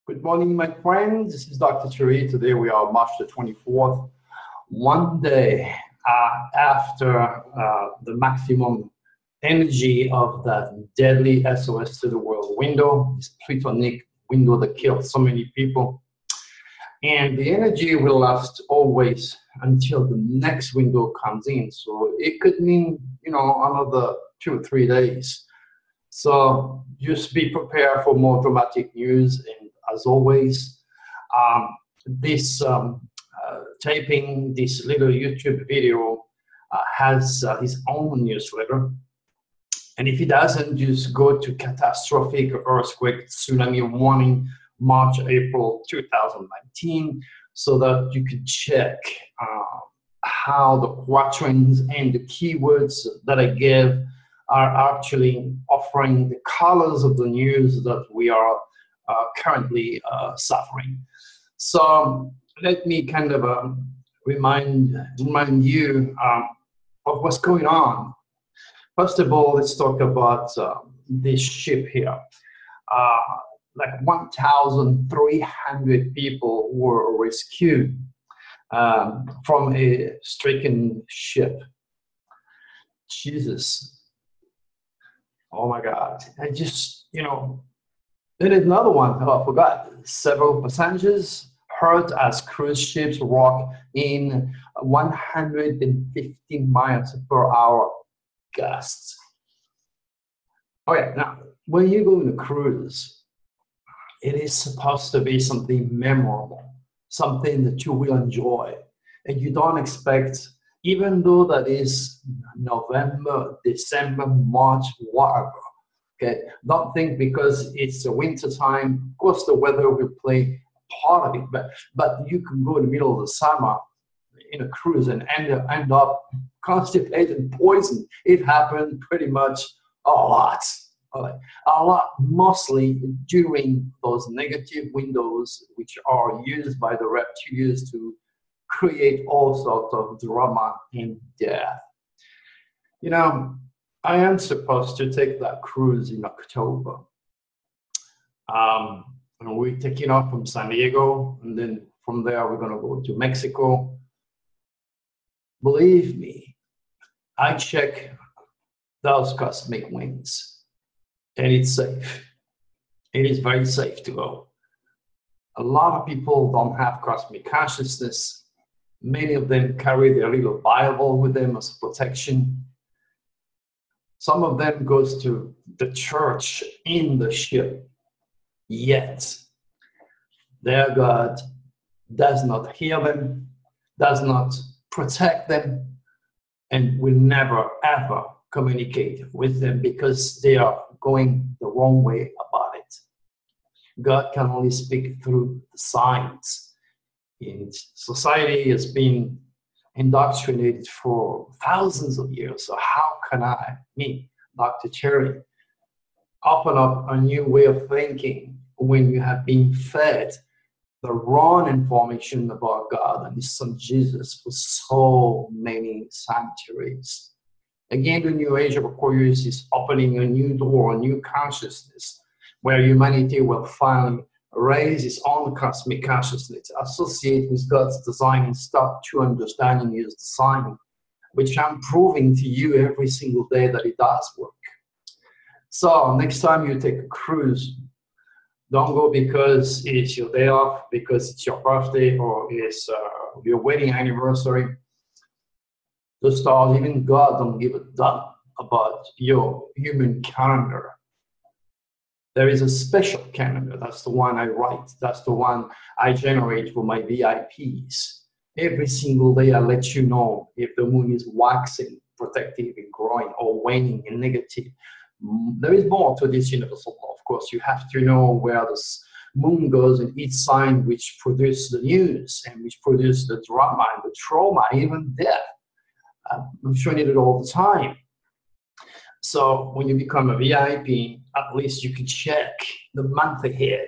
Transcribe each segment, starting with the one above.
Good morning, my friends. This is Dr. Turi. Today we are March the 24th, one day after the maximum energy of that deadly SOS to the world window, this Plutonic window that killed so many people. And the energy will last always until the next window comes in. So it could mean, another 2 or 3 days. So just be prepared for more dramatic news. And as always, this taping, this little YouTube video has his own newsletter. And if he doesn't, just go to catastrophic earthquake tsunami warning March, April 2019, so that you can check how the quatrains and the keywords that I give are actually offering the colors of the news that we are currently suffering. So let me kind of remind you of what's going on. First of all, let's talk about this ship here. Like 1,300 people were rescued from a stricken ship. Jesus. Oh my God. I just, then another one, I forgot. Several passengers hurt as cruise ships rock in 150 miles per hour gusts. Okay, now, when you go on a cruise, it is supposed to be something memorable, something that you will enjoy. And you don't expect, even though that is November, December, March, whatever, okay? Don't think because it's the winter time, of course the weather will play a part of it, but you can go in the middle of the summer in a cruise and end up constipated and poisoned. It happened pretty much a lot. A lot, mostly during those negative windows, which are used by the reptilians to create all sorts of drama and death. I am supposed to take that cruise in October. And we're taking off from San Diego, and then from there we're going to go to Mexico. Believe me, I check those cosmic winds. And it's safe. It is very safe to go. A lot of people don't have cosmic consciousness. Many of them carry their little Bible with them as protection. Some of them goes to the church in the ship. Yet, their God does not hear them, does not protect them, and will never, ever communicate with them because they are going the wrong way about it. God can only speak through the signs. And society has been indoctrinated for thousands of years. So how can me, Dr. Turi, open up a new way of thinking when you have been fed the wrong information about God and His Son Jesus for so many centuries? Again, the new age of Aquarius is opening a new door, a new consciousness, where humanity will finally raise its own cosmic consciousness, associate with God's design, and start to understanding His design, which I'm proving to you every single day that it does work. So next time you take a cruise, don't go because it's your day off, because it's your birthday, or it's your wedding anniversary. The stars, even God, don't give a damn about your human calendar. There is a special calendar. That's the one I write. That's the one I generate for my VIPs. Every single day I let you know if the moon is waxing, protective, and growing, or waning and negative. There is more to this universal law. Of course, you have to know where the moon goes in each sign, which produces the news and which produces the drama and the trauma, even death. I'm showing it all the time. So when you become a VIP, at least you can check the month ahead.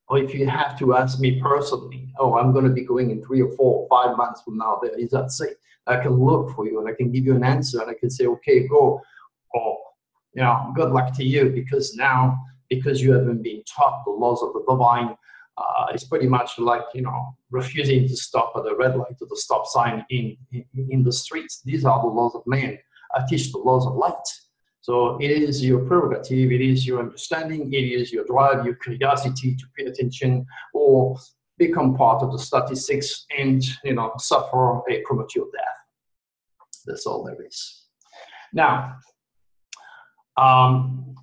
Or if you have to ask me personally, I'm going to be going in 3 or 4 or 5 months from now, there is that safe. I can look for you and I can give you an answer and I can say, okay, go. Or, good luck to you, because you haven't been taught the laws of the divine It's pretty much like, refusing to stop at the red light or the stop sign in the streets. These are the laws of man. I teach the laws of light. So it is your prerogative, it is your understanding, it is your drive, your curiosity to pay attention or become part of the statistics and, suffer a premature death. That's all there is. Now,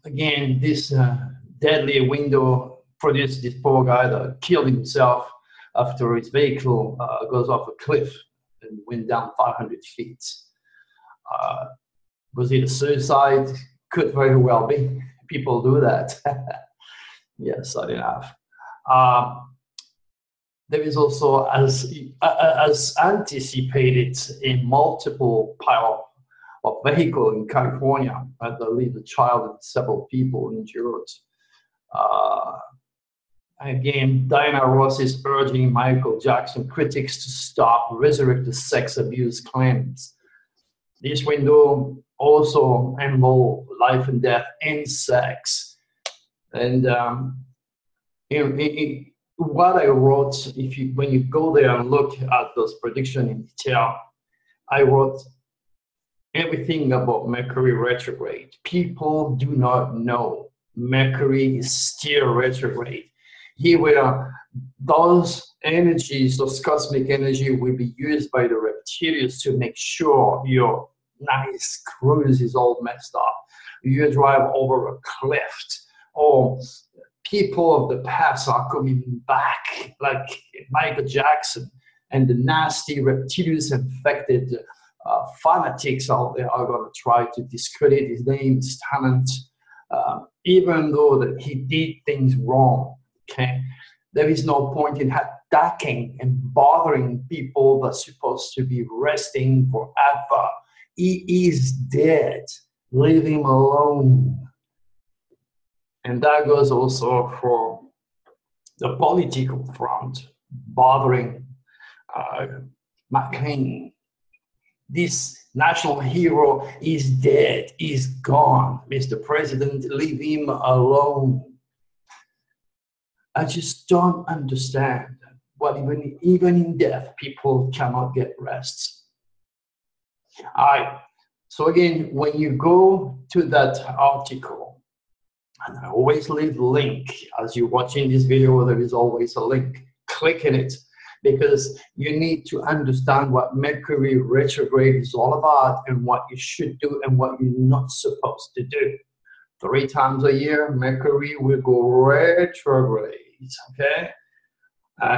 again, this deadly window produced this poor guy that killed himself after his vehicle goes off a cliff and went down 500 feet. Was it a suicide? Could very well be. People do that. Yes, odd enough. There is also, as anticipated, a multiple pile of vehicle in California. I believe a child and several people injured. Again, Diana Ross is urging Michael Jackson critics to stop resurrect the sex abuse claims. This window also involves life and death and sex. And what I wrote, when you go there and look at those predictions in detail, I wrote everything about Mercury retrograde. People do not know Mercury is still retrograde. Here where those energies, those cosmic energy will be used by the reptilians to make sure your nice cruise is all messed up. You drive over a cliff, or people of the past are coming back, like Michael Jackson, and the nasty reptilians infected fanatics out there are going to try to discredit his name, his talent, even though that he did things wrong. Okay, there is no point in attacking and bothering people that's supposed to be resting forever. He is dead. Leave him alone. And that goes also for the political front, bothering McCain. This national hero is dead, is gone. Mr. President, leave him alone. I just don't understand what even in death, people cannot get rest. All right. So again, when you go to that article, and I always leave the link, as you're watching this video, there is always a link. Click in it, because you need to understand what Mercury retrograde is all about and what you should do and what you're not supposed to do. 3 times a year, Mercury will go retrograde, okay?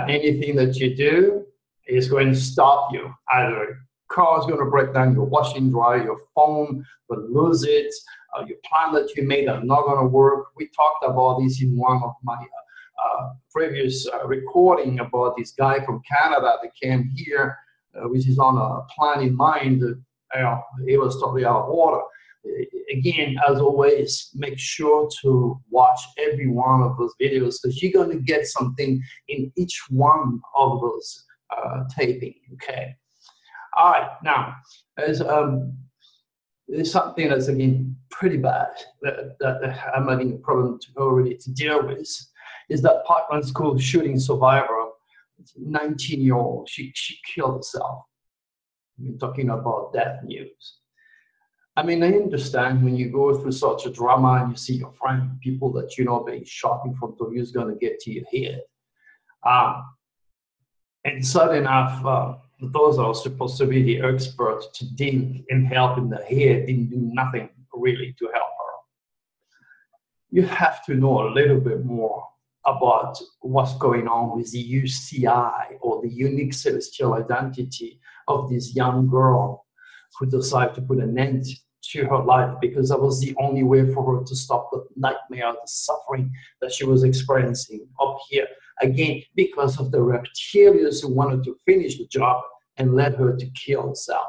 Anything that you do is going to stop you. Either car is going to break down, your washing dryer, your phone will lose it, your plan that you made are not going to work. We talked about this in one of my previous recording about this guy from Canada that came here, which is on a plan in mind. He was totally out of water. Again, as always, make sure to watch every one of those videos, because you're going to get something in each one of those taping, okay? All right, now, there's something that's, again, pretty bad that I'm having a problem already to deal with, is that Parkland School shooting survivor, 19-year-old, she killed herself. We're talking about death news. I mean, I understand when you go through such a drama and you see your friend, people that you know being shot in front of you is going to get to your head. And sudden enough, those are supposed to be the experts to dig and help in the head didn't do nothing really to help her. You have to know a little bit more about what's going on with the UCI, or the unique celestial identity of this young girl who decided to put an end to her life, because that was the only way for her to stop the nightmare, the suffering that she was experiencing up here. Again, because of the reptilians who wanted to finish the job and led her to kill herself.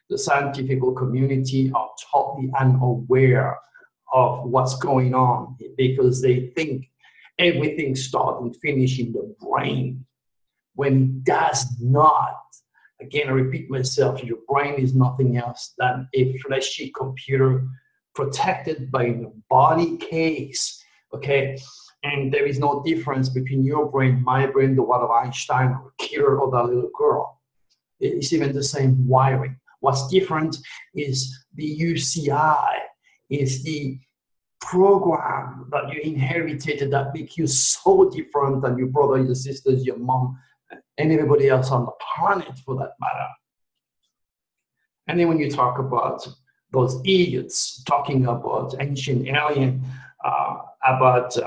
The scientific community are totally unaware of what's going on, because they think everything starts and finishes in the brain, when it does not. Again, I repeat myself, your brain is nothing else than a fleshy computer protected by a body case, okay? And there is no difference between your brain, my brain, the one of Einstein, or Killer, or that little girl. It's even the same wiring. What's different is the UCI, is the program that you inherited that make you so different than your brother, your sisters, your mom, and everybody else on the planet for that matter. And then when you talk about those idiots talking about ancient alien, about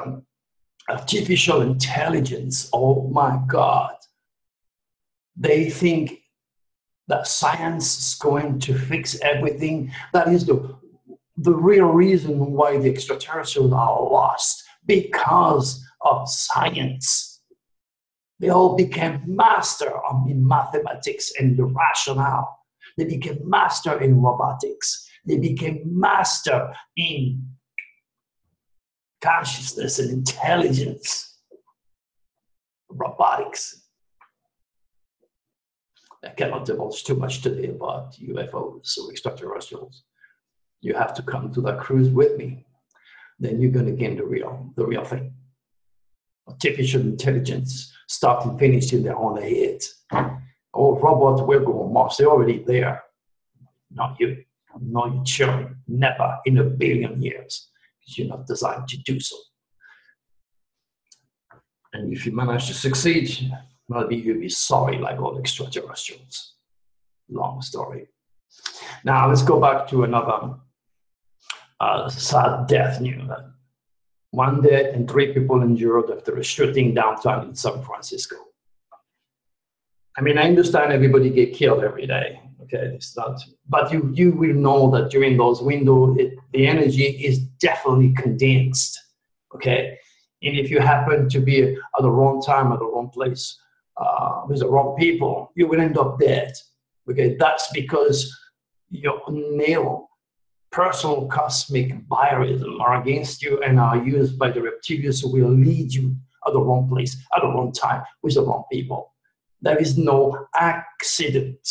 artificial intelligence, oh my God, they think that science is going to fix everything. That is the real reason why the extraterrestrials are lost, because of science. They all became master in mathematics and the rationale. They became master in robotics. They became master in consciousness and intelligence, robotics. I cannot divulge too much today about UFOs or extraterrestrials. You have to come to that cruise with me. Then you're going to gain the real thing. Artificial intelligence, start and finish in their own head. Oh, robots will go on Mars. They're already there. Not you. Not your children. Never in a billion years. Because you're not designed to do so. And if you manage to succeed, maybe you'll be sorry like all extraterrestrials. Long story. Now let's go back to another sad death news. 1 death and 3 people injured after a shooting downtown in San Francisco. I mean, I understand everybody get killed every day. Okay, it's not, but you will know that during those windows, the energy is definitely condensed. Okay, and if you happen to be at the wrong time, at the wrong place, with the wrong people, you will end up dead. Okay, that's because your personal cosmic biarism are against you and are used by the reptilians who will lead you at the wrong place, at the wrong time, with the wrong people. There is no accident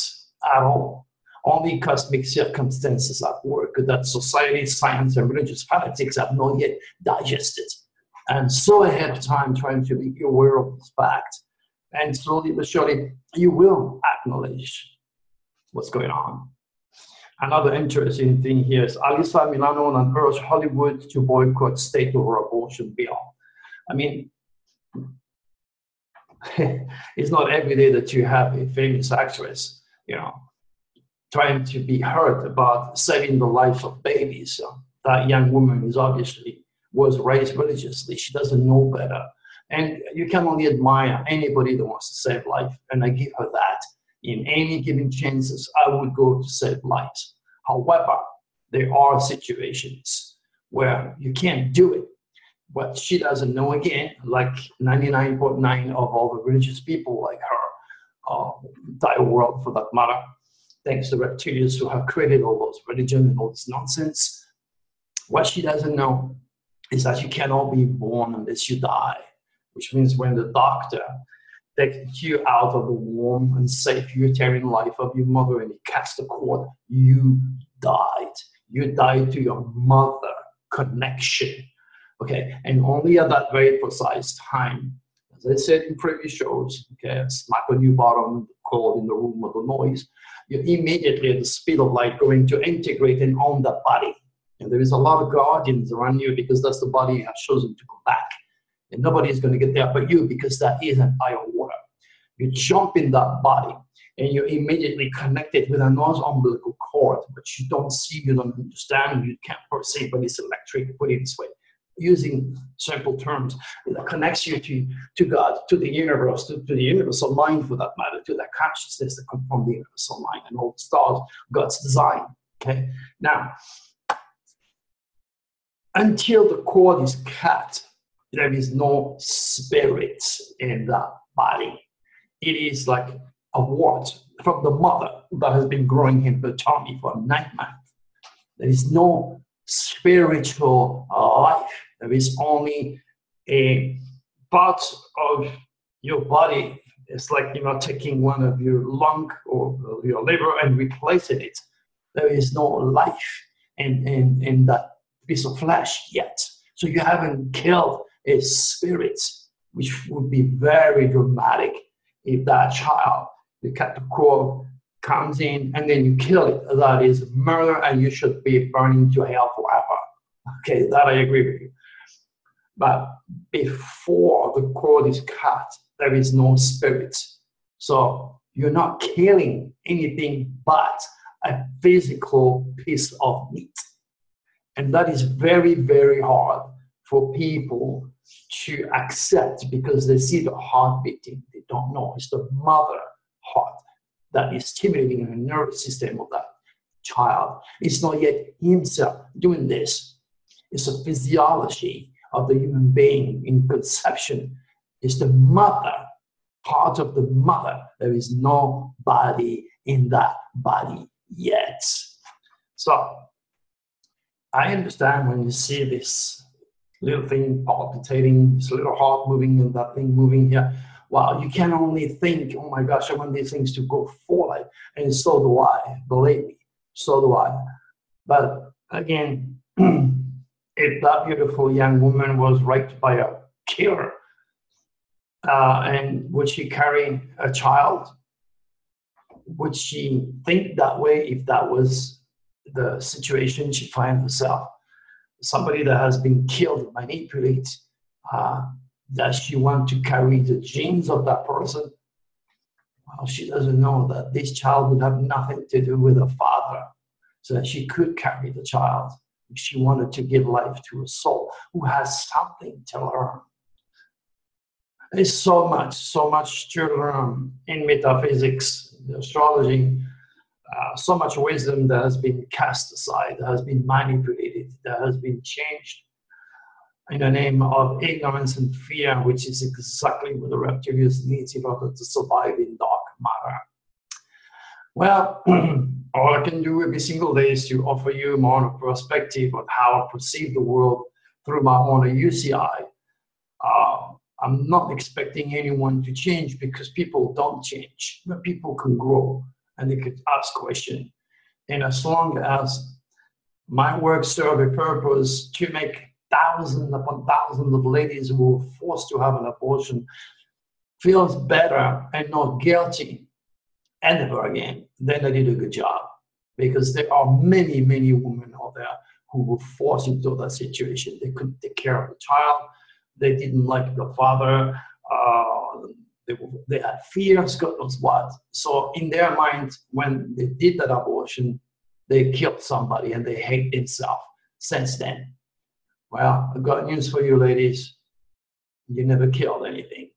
at all. Only cosmic circumstances at work that society, science, and religious fanatics have not yet digested. And so ahead of time trying to make you aware of this fact. And slowly but surely, you will acknowledge what's going on. Another interesting thing here is Alyssa Milano urged Hollywood to boycott state or abortion bill. I mean, it's not every day that you have a famous actress, trying to be heard about saving the life of babies. That young woman was raised religiously. She doesn't know better. And you can only admire anybody that wants to save life. And I give her that. In any given chances, I would go to save lives. However, there are situations where you can't do it. But she doesn't know, again, like 99.9% of all the religious people like her, entire world for that matter, thanks to reptilians who have created all those religion and all this nonsense. What she doesn't know is that you cannot be born unless you die, which means when the doctor takes you out of the warm and safe uterine life of your mother and he cuts the cord, you died. You died to your mother connection. Okay, and only at that very precise time, as I said in previous shows, okay, smack on your bottom, cold in the room with the noise, you're immediately at the speed of light going to integrate and own that body. And there is a lot of guardians around you because that's the body you have chosen to go back. And nobody is going to get there but you because that is an eye of water. You jump in that body and you're immediately connected with a non-umbilical cord, but you don't see, you don't understand, you can't perceive, but it's electric, put it this way. Using simple terms, that connects you to God, to the universe, to the universal mind for that matter, to that consciousness that comes from the universal mind and all the stars, God's design. Okay, now, until the cord is cut, there is no spirit in that body. It is like a wart from the mother that has been growing in the tummy for 9 months. There is no spiritual life. There is only a part of your body. It's like, taking one of your lung or your liver and replacing it. There is no life in that piece of flesh yet. So you haven't killed a spirit, which would be very dramatic if that child, the cat, the crow, comes in and then you kill it. That is murder, and you should be burning to hell forever. Okay, that I agree with you. But before the cord is cut, there is no spirit. So you're not killing anything but a physical piece of meat. And that is very, very hard for people to accept, because they see the heart beating. They don't know it's the mother heart that is stimulating the nervous system of that child. It's not yet himself doing this. It's a physiology of the human being in conception. It's the mother, part of the mother. There is no body in that body yet. So I understand when you see this little thing palpitating, this little heart moving and that thing moving here. Wow, you can only think, oh my gosh, I want these things to go forward. And so do I, believe me, so do I. But again, if that beautiful young woman was raped by a killer, and would she carry a child? Would she think that way if that was the situation she finds herself? Somebody that has been killed, manipulated, does she want to carry the genes of that person? Well, she doesn't know that this child would have nothing to do with her father, so that she could carry the child if she wanted to give life to a soul who has something to learn. There's so much to learn in metaphysics, astrology, so much wisdom that has been cast aside, that has been manipulated, that has been changed in the name of ignorance and fear, which is exactly what the reptilians need in order to survive in dark matter. Well, all I can do every single day is to offer you my own perspective on how I perceive the world through my own UCI. I'm not expecting anyone to change, because people don't change, but people can grow and they could ask questions. And as long as my work serves a purpose to make thousands upon thousands of ladies who were forced to have an abortion feels better and not guilty ever again, then I did a good job. Because there are many, many women out there who were forced into that situation. They couldn't take care of the child. They didn't like the father. They had fears, God knows what. So in their mind, when they did that abortion, they killed somebody and they hate themselves since then. Well, I've got news for you, ladies. You never killed anything.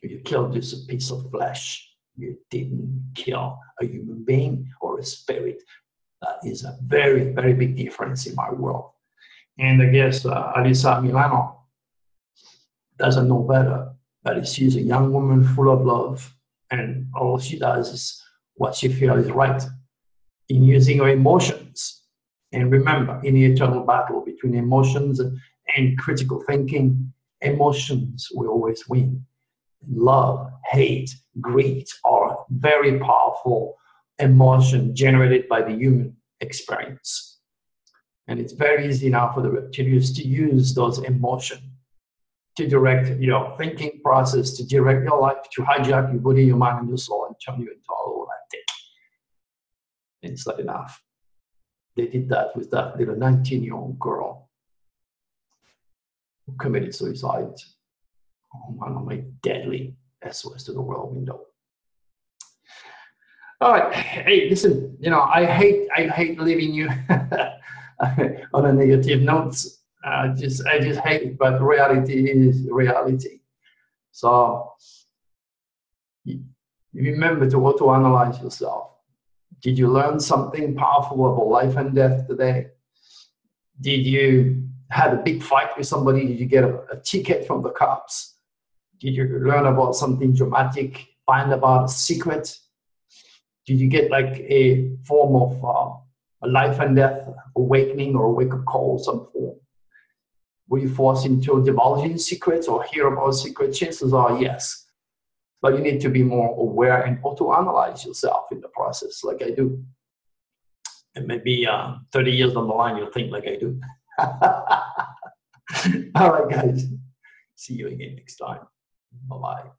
You killed just a piece of flesh. You didn't kill a human being or a spirit. That is a very, very big difference in my world. And I guess Alisa Milano doesn't know better, but she's a young woman full of love, and all she does is what she feels is right in using her emotions. And remember, in the eternal battle between emotions and critical thinking, emotions will always win. Love, hate, greed are very powerful emotions generated by the human experience. And it's very easy now for the reptilians to use those emotions to direct your thinking process, to direct your life, to hijack your body, your mind, and your soul, and turn you into a lunatic. And it's not enough. They did that with that little 19-year-old girl who committed suicide on one of my deadly SOS to the world window. All right, hey, listen, I hate leaving you on a negative note. I just hate it, but reality is reality. So you remember to auto-analyze yourself. Did you learn something powerful about life and death today? Did you have a big fight with somebody? Did you get a ticket from the cops? Did you learn about something dramatic, find about a secret? Did you get like a form of a life and death awakening or a wake-up call of some form? Were you forced into divulging secrets or hear about secrets? Chances are yes. But you need to be more aware and auto-analyze yourself in the process, like I do. And maybe 30 years down the line, you'll think like I do. All right, guys. See you again next time. Bye-bye.